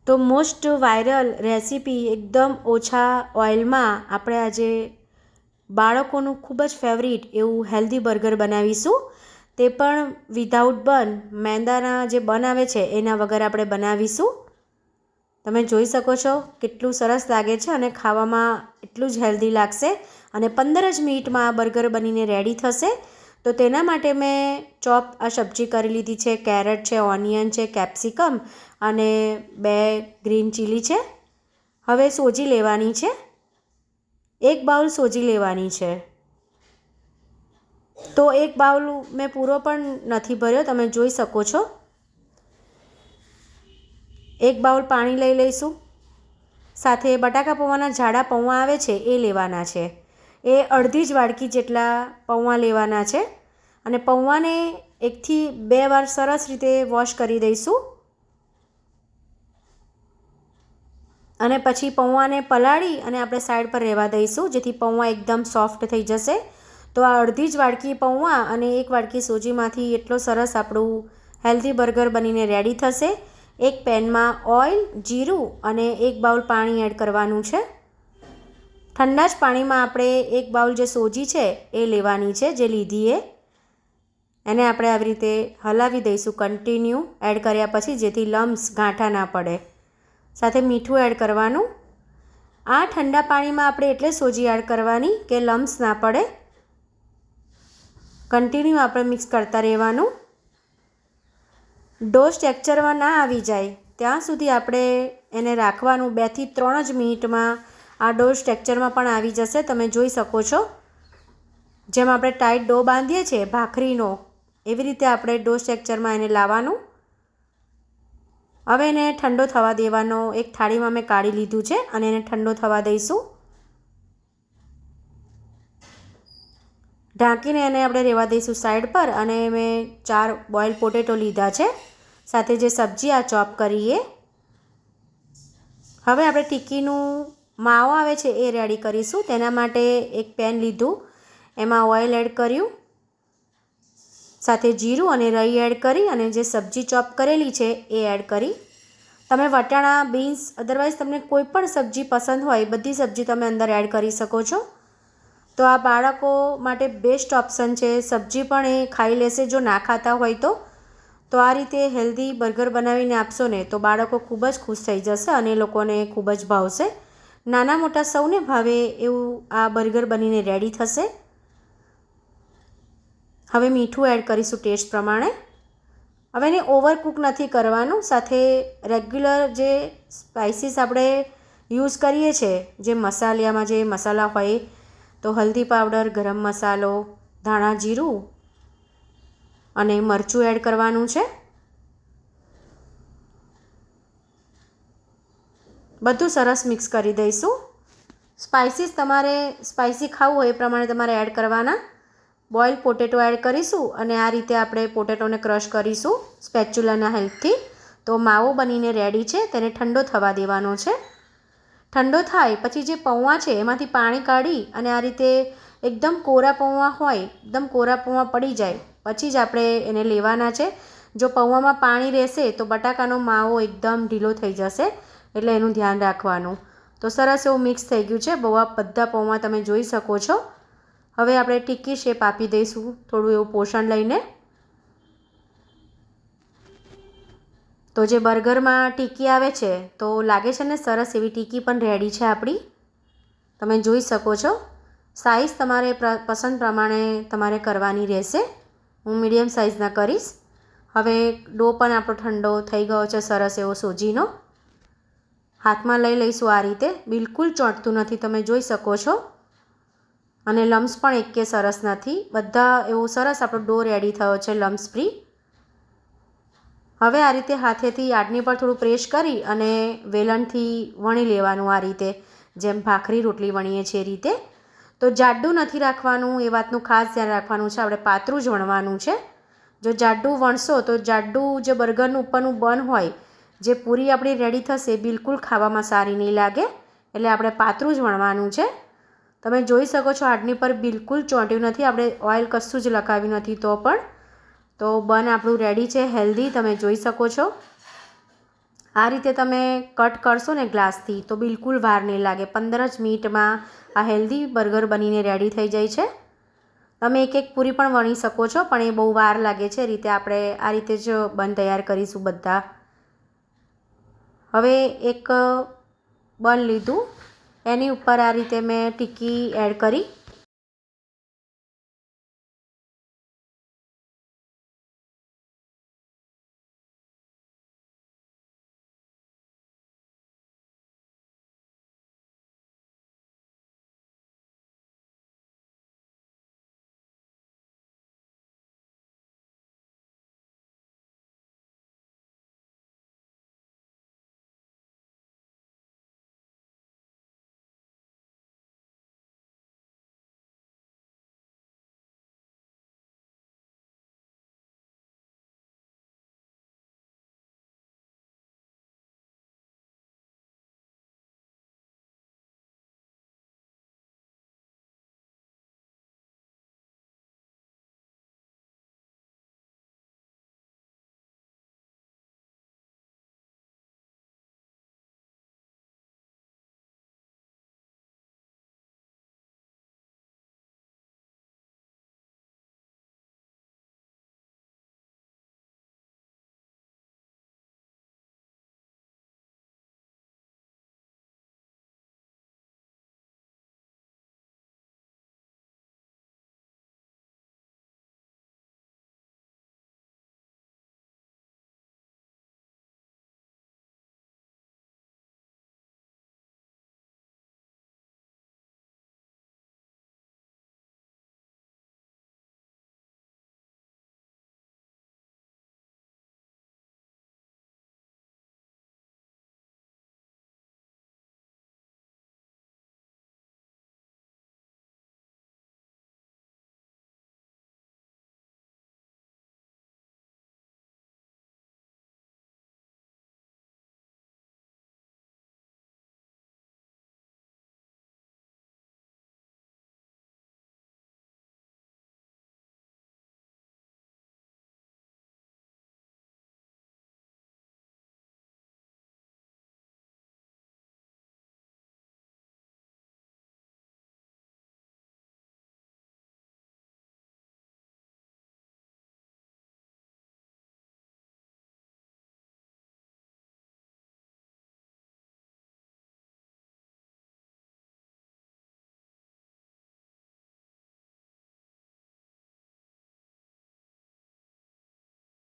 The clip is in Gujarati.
તો મોસ્ટ વાયરલ રેસીપી એકદમ ઓછા ઓઇલમાં આપણે આજે બાળકોનું ખૂબ જ ફેવરિટ એવું હેલ્ધી બર્ગર બનાવીશું. તે પણ વિધાઉટ બન, મેંદાના જે બન આવે છે એના વગર આપણે બનાવીશું. તમે જોઈ શકો છો કેટલું સરસ લાગે છે અને ખાવામાં એટલું જ હેલ્ધી લાગશે અને 15 જ મિનિટમાં આ બર્ગર બનીને રેડી થશે. તો તેના માટે મેં ચોપ આ સબ્જી કરી લીધી છે. કેરેટ છે, ઓનિયન છે, કેપ્સિકમ અને 2 ગ્રીન ચીલી છે. હવે સોજી લેવાની છે, 1 બાઉલ સોજી લેવાની છે. તો 1 બાઉલ મેં પૂરો પણ નથી ભર્યો, તમે જોઈ શકો છો. 1 બાઉલ પાણી લઈ લઈશું. સાથે બટાકા પૌવાના જાડા પૌવા આવે છે એ લેવાના છે. એ અડધી જ વાડકી જેટલા પૌવા લેવાના છે અને પૌવાને 1 થી 2 વાર સરસ રીતે વોશ કરી દઈશું અને પછી પૌવાને પલાળી અને આપણે સાઈડ પર રહેવા દઈશું જેથી પૌવા એકદમ સોફ્ટ થઈ જશે. તો આ અડધી જ વાડકી પૌવા અને 1 વાડકી સોજીમાંથી એટલો સરસ આપણું હેલ્ધી બર્ગર બનીને રેડી થશે. એક પેનમાં ઓઇલ, જીરું અને 1 બાઉલ પાણી એડ કરવાનું છે. ઠંડા જ પાણીમાં આપણે 1 બાઉલ જે સોજી છે એ લેવાની છે, જે લીધી એને આપણે આવી રીતે હલાવી દઈશું કન્ટિન્યુ એડ કર્યા પછી, જેથી લમ્સ ગાંઠા ના પડે. સાથે મીઠું એડ કરવાનું. આ ઠંડા પાણીમાં આપણે એટલે સોજી એડ કરવાની કે લમ્સ ના પડે. કન્ટિન્યુ આપણે મિક્સ કરતા રહેવાનું. ડો ટેક્સચરમાં ના આવી જાય ત્યાં સુધી આપણે એને રાખવાનું. 2 થી 3 જ મિનિટમાં આ ડો ટેક્સચરમાં પણ આવી જશે. તમે જોઈ શકો છો જેમ આપણે ટાઈટ ડો બાંધીએ છીએ ભાખરીનો, એવી રીતે આપણે ડો ટેક્સચરમાં એને લાવવાનું. હવે એને ઠંડો થવા દેવાનો. એક થાળીમાં મેં કાઢી લીધું છે અને એને ઠંડો થવા દઈશું. ઢાંકીને એને આપણે રહેવા દઈશું સાઈડ પર. અને મેં 4 બોઇલ પોટેટો લીધા છે, સાથે જે સબ્જી આ ચોપ કરીએ. હવે આપણે ટિક્કીનું માવો આવે છે એ રેડી કરીશું. તેના માટે એક પેન લીધું, એમાં ઓઇલ એડ કર્યું, સાથે જીરું અને રાઈ એડ કરી અને જે સબ્જી ચોપ કરેલી છે એ એડ કરી. તમે વટાણા, બીન્સ, અદરવાઇઝ તમને કોઈ પણ સબ્જી પસંદ હોય બધી સબ્જી તમે અંદર એડ કરી શકો છો. તો આ બાળકો માટે બેસ્ટ ઓપ્શન છે. સબ્જી પણ એ ખાઈ લેશે જો ના ખાતા હોય તો. તો આ રીતે હેલ્ધી બર્ગર બનાવીને આપશો ને તો બાળકો ખૂબ જ ખુશ થઈ જશે અને એ લોકોને ખૂબ જ ભાવશે. નાના મોટા સૌને ભાવે એવું આ બર્ગર બનીને રેડી થશે. હવે મીઠું એડ કરીશું ટેસ્ટ પ્રમાણે. હવે એને ઓવરકુક નથી કરવાનું. સાથે રેગ્યુલર જે સ્પાઇસીસ આપણે યુઝ કરીએ છીએ, જે મસાલામાં જે મસાલા હોય, તો હલ્દી પાવડર, ગરમ મસાલો, ધાણા જીરું અને મરચું એડ કરવાનું છે. બધું સરસ મિક્સ કરી દઈશું. સ્પાઇસીસ તમારે સ્પાઇસી ખાવું હોય એ પ્રમાણે તમારે એડ કરવાના. બોઇલ પોટેટો એડ કરીશું અને આ રીતે આપણે પોટેટોને ક્રશ કરીશું સ્પેચ્યુલાના હેલ્પથી. તો માવો બનીને રેડી છે. તેને ઠંડો થવા દેવાનો છે. ઠંડો થાય પછી જે પૌવા છે એમાંથી પાણી કાઢી અને આ રીતે એકદમ કોરા પૌવા હોય, એકદમ કોરા પૌવા પડી જાય પછી જ આપણે એને લેવાના છે. જો પૌવામાં પાણી રહેશે તો બટાકાનો માવો એકદમ ઢીલો થઈ જશે, એટલે એનું ધ્યાન રાખવાનું. તો સરસ એવું મિક્સ થઈ ગયું છે. બધા પૌવા તમે જોઈ શકો છો. હવે આપણે ટિક્કી શેપ આપી દઈશું થોડું એવું પોષણ લઈને. તો જે બર્ગરમાં ટિક્કી આવે છે તો લાગે છે ને સરસ એવી ટિક્કી પણ રેડી છે આપણી. તમે જોઈ શકો છો. સાઇઝ તમારે પસંદ પ્રમાણે તમારે કરવાની રહેશે. હું મીડિયમ સાઇઝના કરીશ. હવે ડો પણ આપણો ઠંડો થઈ ગયો છે સરસ એવો સોજીનો. હાથમાં લઈ લઈશું આ રીતે. બિલકુલ ચોંટતું નથી, તમે જોઈ શકો છો. અને લમ્સ પણ એકે સરસ નથી. બધા એવો સરસ આપણો ડો રેડી થયો છે લમ્સ ફ્રી. હવે આ રીતે હાથેથી યાડની પર થોડું પ્રેસ કરી અને વેલણથી વણી લેવાનું, આ રીતે જેમ ભાખરી રોટલી વણીએ છીએ એ રીતે. તો જાડું નથી રાખવાનું, એ વાતનું ખાસ ધ્યાન રાખવાનું છે. આપણે પાતળું જ વણવાનું છે. જો જાડું વણશો તો જાડું જે બર્ગરનું ઉપરનું બન હોય, જે પૂરી આપણી રેડી થશે, બિલકુલ ખાવામાં સારી નહીં લાગે. એટલે આપણે પાતળું જ વણવાનું છે. તમે જોઈ શકો છો હાડની પર બિલકુલ ચોંટ્યું નથી. આપણે ઓઇલ કશું જ લગાવ્યું નથી તો પણ. તો બન આપણું રેડી છે હેલ્ધી, તમે જોઈ શકો છો. આ રીતે તમે કટ કરશો ને ગ્લાસથી તો બિલકુલ વાર નહીં લાગે. 15 જ મિનિટમાં આ હેલ્ધી બર્ગર બનીને રેડી થઈ જાય છે. તમે એક એક પૂરી પણ વણી શકો છો, પણ એ બહુ વાર લાગે છે. રીતે આપણે આ રીતે જ બન તૈયાર કરીશું બધા. હવે એક બન લીધું, એની ઉપર આ રીતે મેં ટિક્કી એડ કરી